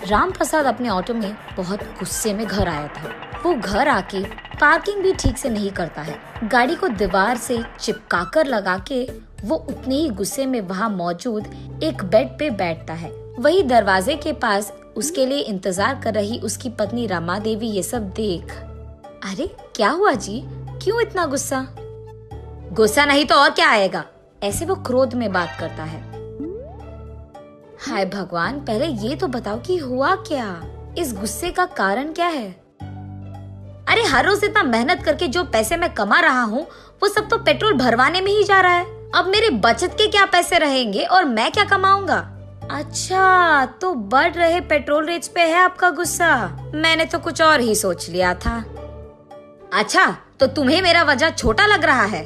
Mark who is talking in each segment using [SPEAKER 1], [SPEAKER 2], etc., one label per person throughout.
[SPEAKER 1] राम प्रसाद अपने ऑटो में बहुत गुस्से में घर आया था। वो घर आके पार्किंग भी ठीक से नहीं करता है। गाड़ी को दीवार से चिपकाकर लगा के वो उतने ही गुस्से में वहाँ मौजूद एक बेड पे बैठता है। वही दरवाजे के पास उसके लिए इंतजार कर रही उसकी पत्नी रमा देवी ये सब देख, अरे क्या हुआ जी, क्यों इतना गुस्सा? गुस्सा नहीं तो और क्या आएगा, ऐसे वो क्रोध में बात करता है। हाय भगवान, पहले ये तो बताओ कि हुआ क्या, इस गुस्से का कारण क्या है? अरे हर रोज इतना मेहनत करके जो पैसे मैं कमा रहा हूँ वो सब तो पेट्रोल भरवाने में ही जा रहा है। अब मेरे बचत के क्या पैसे रहेंगे और मैं क्या कमाऊंगा? अच्छा, तो बढ़ रहे पेट्रोल रेट्स पे है आपका गुस्सा? मैंने तो कुछ और ही सोच लिया था। अच्छा, तो तुम्हें मेरा वजह छोटा लग रहा है?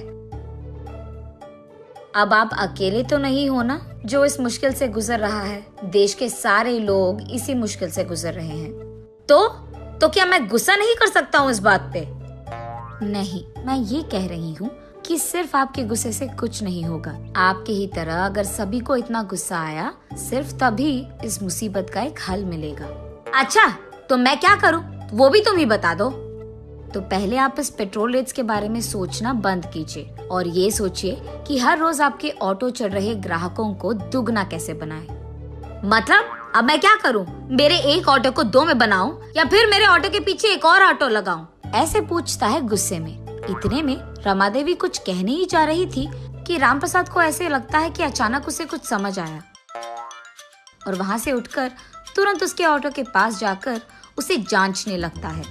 [SPEAKER 1] अब आप अकेले तो नहीं हो ना जो इस मुश्किल से गुजर रहा है। देश के सारे लोग इसी मुश्किल से गुजर रहे हैं। तो क्या मैं गुस्सा नहीं कर सकता हूँ इस बात पे? नहीं, मैं ये कह रही हूँ कि सिर्फ आपके गुस्से से कुछ नहीं होगा। आपके ही तरह अगर सभी को इतना गुस्सा आया, सिर्फ तभी इस मुसीबत का एक हल मिलेगा। अच्छा, तो मैं क्या करूँ वो भी तुम ही बता दो। तो पहले आप इस पेट्रोल रेट्स के बारे में सोचना बंद कीजिए और ये सोचिए कि हर रोज आपके ऑटो चढ़ रहे ग्राहकों को दुगना कैसे बनाएं। मतलब अब मैं क्या करूं? मेरे एक ऑटो को दो में बनाऊं या फिर मेरे ऑटो के पीछे एक और ऑटो लगाऊं? ऐसे पूछता है गुस्से में। इतने में रमा देवी कुछ कहने ही जा रही थी कि राम प्रसाद को ऐसे लगता है कि अचानक उसे कुछ समझ आया और वहाँ से उठकर तुरंत उसके ऑटो के पास जाकर उसे जांचने लगता है।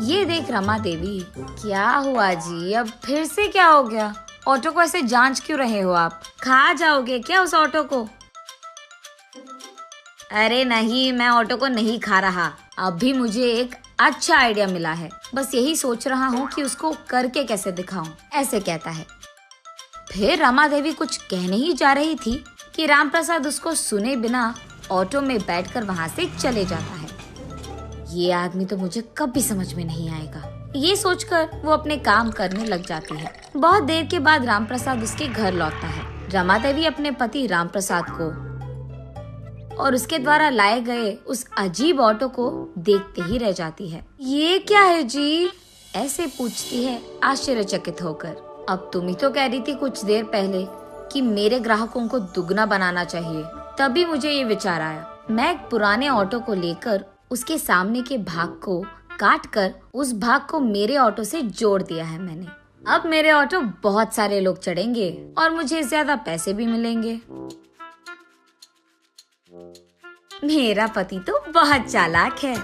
[SPEAKER 1] ये देख रमा देवी, क्या हुआ जी, अब फिर से क्या हो गया? ऑटो को ऐसे जांच क्यों रहे हो आप? खा जाओगे क्या उस ऑटो को? अरे नहीं, मैं ऑटो को नहीं खा रहा। अभी मुझे एक अच्छा आइडिया मिला है, बस यही सोच रहा हूँ कि उसको करके कैसे दिखाऊं, ऐसे कहता है। फिर रमा देवी कुछ कहने ही जा रही थी कि राम प्रसाद उसको सुने बिना ऑटो में बैठकर वहाँ से चले जाता है। ये आदमी तो मुझे कभी समझ में नहीं आएगा, ये सोचकर वो अपने काम करने लग जाती है। बहुत देर के बाद राम प्रसाद उसके घर लौटता है। रमा देवी अपने पति राम प्रसाद को और उसके द्वारा लाए गए उस अजीब ऑटो को देखते ही रह जाती है। ये क्या है जी? ऐसे पूछती है आश्चर्यचकित होकर। अब तुम ही तो कह रही थी कुछ देर पहले कि मेरे ग्राहकों को दुगना बनाना चाहिए, तभी मुझे ये विचार आया। मैं एक पुराने ऑटो को लेकर उसके सामने के भाग को काट कर उस भाग को मेरे ऑटो से जोड़ दिया है मैंने। अब मेरे ऑटो बहुत सारे लोग चढ़ेंगे और मुझे ज्यादा पैसे भी मिलेंगे। मेरा पति तो बहुत चालाक है,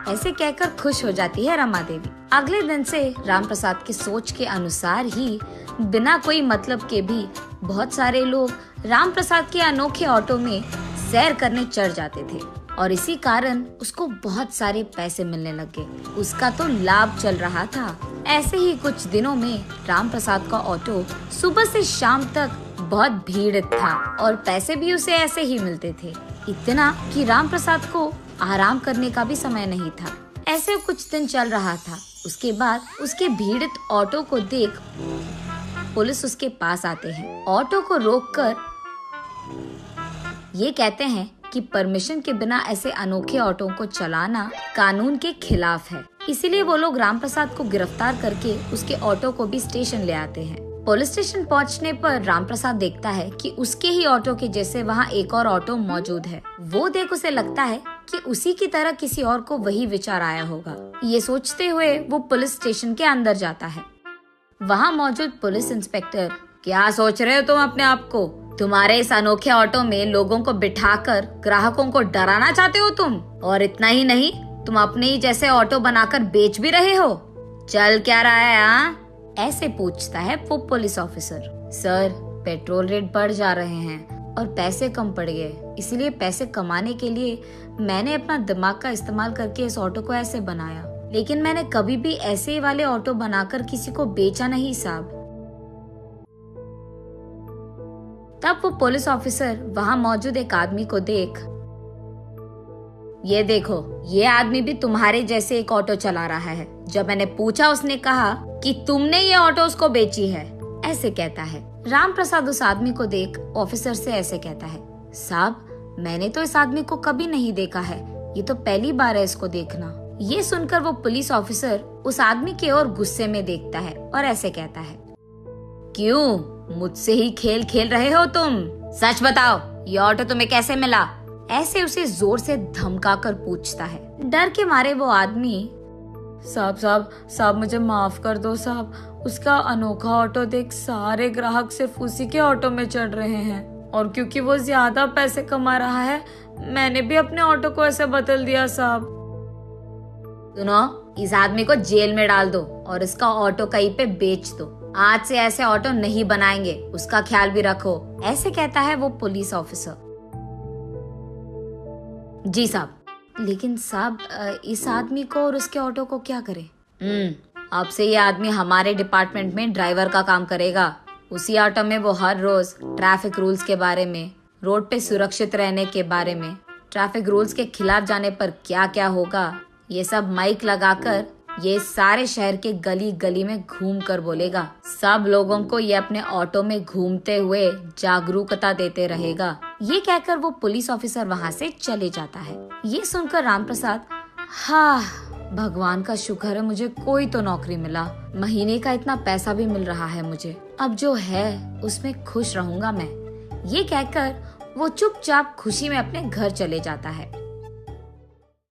[SPEAKER 1] ऐसे कहकर खुश हो जाती है रमा देवी। अगले दिन से राम प्रसाद के सोच के अनुसार ही बिना कोई मतलब के भी बहुत सारे लोग राम प्रसाद के अनोखे ऑटो में सैर करने चढ़ जाते थे और इसी कारण उसको बहुत सारे पैसे मिलने लगे। उसका तो लाभ चल रहा था। ऐसे ही कुछ दिनों में राम प्रसाद का ऑटो सुबह से शाम तक बहुत भीड़ था और पैसे भी उसे ऐसे ही मिलते थे, इतना कि राम प्रसाद को आराम करने का भी समय नहीं था। ऐसे कुछ दिन चल रहा था। उसके बाद उसके भीड़ित ऑटो को देख पुलिस उसके पास आते हैं। ऑटो को रोककर ये कहते हैं कि परमिशन के बिना ऐसे अनोखे ऑटो को चलाना कानून के खिलाफ है। इसीलिए वो लोग राम प्रसाद को गिरफ्तार करके उसके ऑटो को भी स्टेशन ले आते हैं। पुलिस स्टेशन पहुंचने पर राम प्रसाद देखता है कि उसके ही ऑटो के जैसे वहाँ एक और ऑटो मौजूद है। वो देख उसे लगता है कि उसी की तरह किसी और को वही विचार आया होगा। ये सोचते हुए वो पुलिस स्टेशन के अंदर जाता है। वहाँ मौजूद पुलिस इंस्पेक्टर, क्या सोच रहे हो तुम अपने आप को? तुम्हारे इस अनोखे ऑटो में लोगों को बिठाकर ग्राहकों को डराना चाहते हो तुम? और इतना ही नहीं, तुम अपने ही जैसे ऑटो बनाकर बेच भी रहे हो। चल क्या रहा है हाँ? ऐसे पूछता है वो police officer. Sir, petrol rate बढ़ जा रहे हैं और पैसे कम पड़ गए, इसलिए पैसे कमाने के लिए मैंने अपना दिमाग का इस्तेमाल करके इस ऑटो को ऐसे बनाया, लेकिन मैंने कभी भी ऐसे वाले ऑटो बनाकर किसी को बेचा नहीं साहब। तब वो पुलिस ऑफिसर वहाँ मौजूद एक आदमी को देख, ये देखो, ये आदमी भी तुम्हारे जैसे एक ऑटो चला रहा है। जब मैंने पूछा उसने कहा कि तुमने ये ऑटो उसको बेची है, ऐसे कहता है। राम प्रसाद उस आदमी को देख ऑफिसर से ऐसे कहता है, साहब मैंने तो इस आदमी को कभी नहीं देखा है, ये तो पहली बार है इसको देखना। ये सुनकर वो पुलिस ऑफिसर उस आदमी की ओर गुस्से में देखता है और ऐसे कहता है, क्यों मुझसे ही खेल खेल रहे हो तुम? सच बताओ, ये ऑटो तुम्हें कैसे मिला? ऐसे उसे जोर से धमका कर पूछता है। डर के मारे वो आदमी, साहब मुझे माफ कर दो साहब, उसका अनोखा ऑटो देख सारे ग्राहक सिर्फ उसी के ऑटो में चढ़ रहे हैं, और क्योंकि वो ज्यादा पैसे कमा रहा है मैंने भी अपने ऑटो को ऐसे बदल दिया साहब। सुनो, इस आदमी को जेल में डाल दो और इसका ऑटो कहीं पे बेच दो। आज से ऐसे ऑटो नहीं बनाएंगे, उसका ख्याल भी रखो। ऐसे कहता है वो पुलिस ऑफिसर। जी साहब। लेकिन साहब, इस आदमी को और उसके ऑटो को क्या करें? अब से ये आदमी हमारे डिपार्टमेंट में ड्राइवर का काम करेगा। उसी ऑटो में वो हर रोज ट्रैफिक रूल्स के बारे में, रोड पे सुरक्षित रहने के बारे में, ट्रैफिक रूल्स के खिलाफ जाने पर क्या क्या होगा, ये सब माइक लगाकर ये सारे शहर के गली गली में घूम कर बोलेगा। सब लोगों को ये अपने ऑटो में घूमते हुए जागरूकता देते रहेगा। ये कहकर वो पुलिस ऑफिसर वहाँ से चले जाता है। ये सुनकर रामप्रसाद, हाँ भगवान का शुक्र है मुझे कोई तो नौकरी मिला, महीने का इतना पैसा भी मिल रहा है मुझे, अब जो है उसमें खुश रहूंगा मैं। ये कहकर वो चुपचाप खुशी में अपने घर चले जाता है।